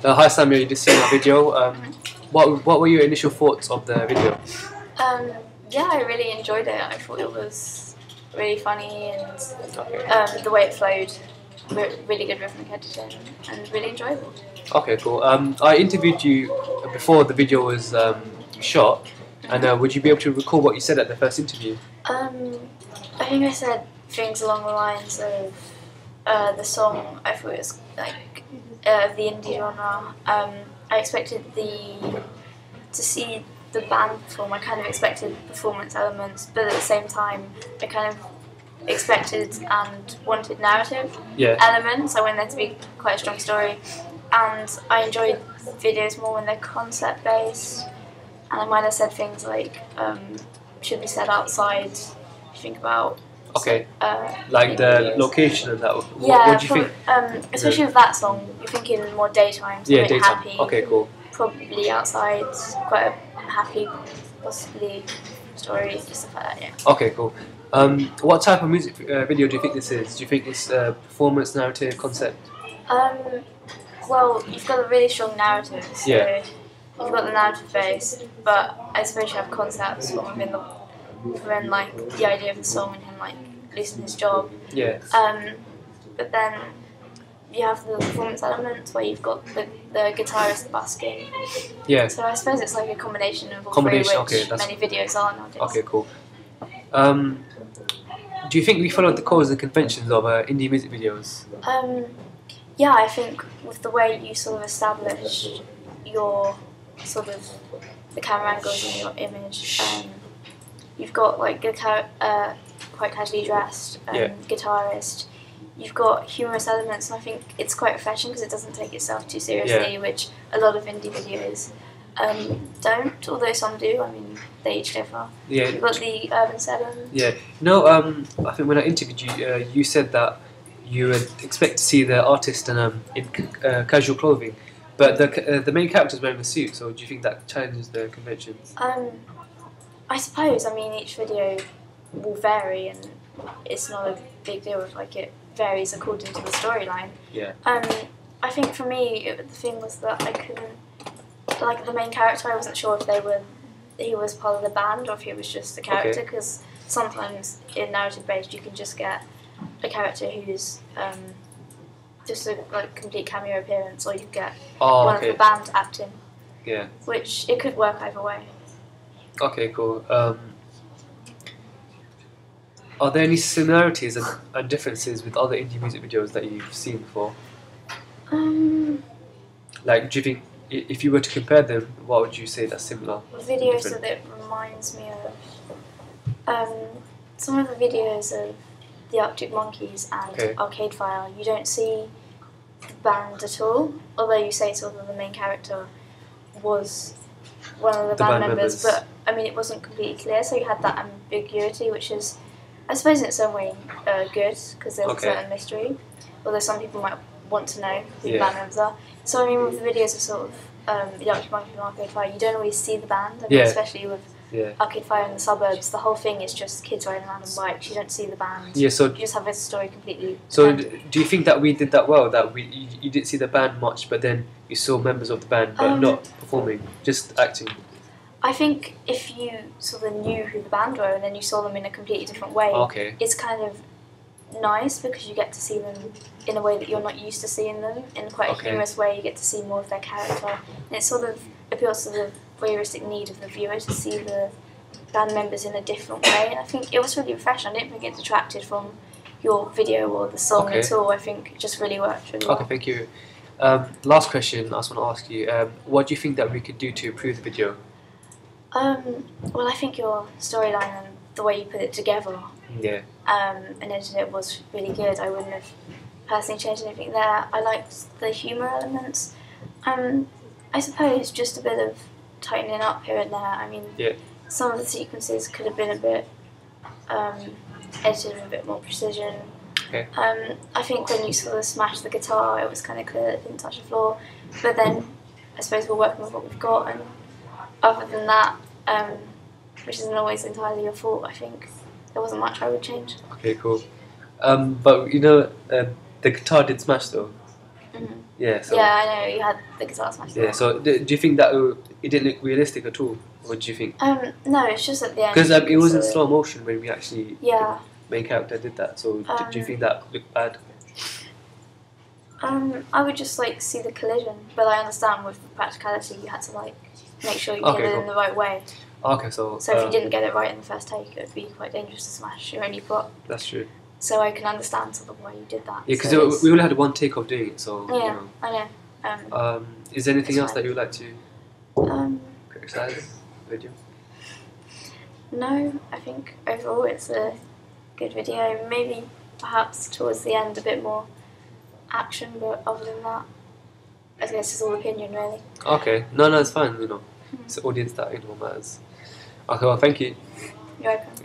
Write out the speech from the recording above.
Hi Samuel, you just seen our video. What were your initial thoughts of the video? Yeah, I really enjoyed it. I thought it was really funny and Okay. the way it flowed, really good rhythmic editing and really enjoyable. Okay, cool. I interviewed you before the video was shot, and would you be able to recall what you said at the first interview? I think I said things along the lines of the song. I thought it was like the indie genre. I expected to see the band perform. I kind of expected performance elements, but at the same time, I kind of expected and wanted narrative elements. I wanted there to be quite a strong story, and I enjoyed videos more when they're concept based. And I might have said things like should be said outside. If you think about like the location and that. Yeah, what do you think? Especially with that song, you're thinking more daytime, so daytime. happy. Okay, cool. Probably outside, quite a happy, possibly story, just stuff like that. Yeah. Okay, cool. What type of music video do you think this is? Do you think it's performance, narrative, concept? Well, you've got a really strong narrative, so you've got the narrative base, but I suppose you have concepts from within like the idea of the song and him like losing his job. Yeah. But then you have the performance elements where you've got the guitarist busking. Yeah. So I suppose it's like a combination of all three, which many videos are nowadays. Okay, cool. Do you think we followed the codes and conventions of indie music videos? Yeah, I think with the way you sort of establish your sort of the camera angles in your image, you've got like quite casually dressed guitarist. You've got humorous elements, and I think it's quite refreshing because it doesn't take itself too seriously, which a lot of indie videos don't, although some do. I mean, they each differ. Yeah. You've got the urban setting. Yeah. No, I think when I interviewed you, you said that you would expect to see the artist in casual clothing, but the main character's wearing a suit, so do you think that challenges the conventions? I suppose. I mean, each video will vary, and it's not a big deal if like it varies according to the storyline. Yeah. I think for me, the thing was that I couldn't like the main character. I wasn't sure if he was part of the band or if he was just a character, because sometimes in narrative based you can just get a character who's just a like complete cameo appearance, or you get one of the band acting. Yeah. Which it could work either way. Okay, cool. Are there any similarities and differences with other indie music videos that you've seen before? Like, do you think if you were to compare them, what would you say that's similar? Videos that it reminds me of. Some of the videos of the Arctic Monkeys and Arcade Fire, you don't see the band at all, although you say sort of the main character was one of the band members, but I mean it wasn't completely clear, so you had that ambiguity, which is, I suppose in its own way, good, because there's a certain mystery, although some people might want to know who the band members are. So I mean with the videos of sort of the Arctic Monkeys and Arcade Fire, you don't always see the band, I mean, especially with Arcade Fire in the suburbs, the whole thing is just kids riding around on bikes, you don't see the band, so you just have a story completely. So do you think that we did that well, that you didn't see the band much, but then you saw members of the band but not performing, just acting? I think if you sort of knew who the band were and then you saw them in a completely different way, it's kind of nice because you get to see them in a way that you're not used to seeing them, in quite a humorous way. You get to see more of their character, and it sort of appeals to the voyeuristic need of the viewer to see the band members in a different way, and I think it was really refreshing. I didn't think it detracted from your video or the song at all. I think it just really worked really well. Okay, thank you. Last question I just want to ask you, what do you think that we could do to improve the video? Well, I think your storyline and the way you put it together and edited it was really good. I wouldn't have personally changed anything there. I liked the humour elements. I suppose just a bit of tightening up here and there. I mean, some of the sequences could have been a bit edited with a bit more precision. I think when you sort of smashed the guitar, it was kind of clear that it didn't touch the floor. But then I suppose we're working with what we've got, and other than that, which isn't always entirely your fault, I think there wasn't much I would change. Okay, cool. But you know, the guitar did smash though. Yeah. So, yeah, I know you had the guitar smash. Yeah. So do you think that it didn't look realistic at all? What do you think? No, it's just at the end. Because it was in slow motion when we actually Yeah. the main character did that. So do you think that looked bad? I would just like see the collision, but I understand with the practicality you had to like make sure you did it in the right way. Okay, so if you didn't get it right in the first take, it would be quite dangerous to smash your only prop. That's true. So I can understand sort of why you did that. Yeah, because we only had one take of doing it, so yeah, you know. I know. Is there anything else that you would like to criticize the video? No, I think overall it's a good video. Maybe perhaps towards the end a bit more action, but other than that, I guess it's all opinion really. Okay, no, it's fine. You know, it's the audience that matters. Okay, well, thank you. You're welcome.